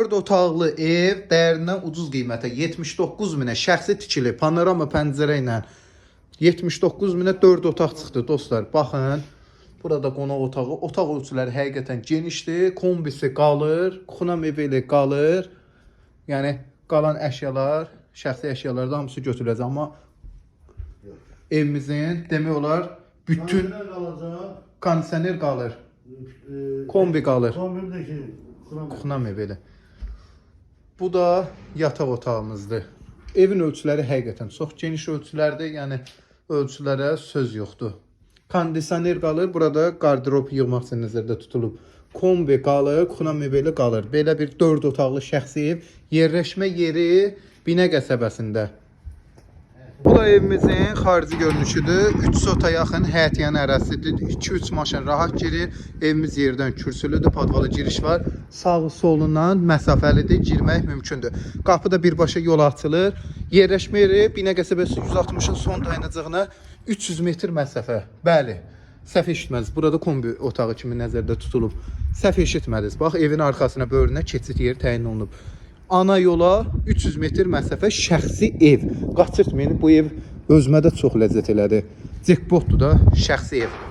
4 otaqlı ev dəyərindən ucuz qiymətə 79 minə şəxsi tikili panorama pəncərə ilə 79 minə 4 otaq çıxdı dostlar. Baxın, burada qonaq otağı, otaq ölçüləri həqiqətən genişdir. Kombisi qalır, kuxna mebeli qalır. Yəni qalan əşyalar, şəxsi əşyalar da hamısı götürüləcək, amma evimizin demək olar bütün kondisioner qalır. Kombi qalır. Kuxna mebeli. Bu da yataq otağımızdır. Evin ölçüləri həqiqətən çox geniş ölçülərdir. Yəni ölçülərə söz yoxdur. Kondisioner qalır. Burada qardırob yığmaq üçün nəzərdə tutulub. Kombi qalır, kuxna mebeli qalır. Belə bir 4 otaqlı şəxsi ev. Yerləşmə yeri Binə qəsəbəsində. Bu da evimizin xarici görünüşüdür. 3 sota yaxın həyətyanı ərazisidir. 2-3 maşın rahat girir. Evimiz yerdən kürsülüdür. Podvalı giriş var. Sağı solundan məsafəlidir. Girmək mümkündür. Qapıda birbaşa yol açılır. Yerləşmə yeri Binə qəsəbəsi 160-ın son dayanacağına 300 metr məsafə. Bəli. Səhv eşitmədiniz. Burada kombi otağı kimi nəzərdə tutulub. Səhv eşitmədiniz. Bax, evin arxasına, böyrünə keçid yeri təyin olunub. Ana yola 300 metr məsafə şəxsi ev. Qaçırtmayın, bu ev özümə də çox ləzzət elədi. Jackpotdur da şəxsi ev.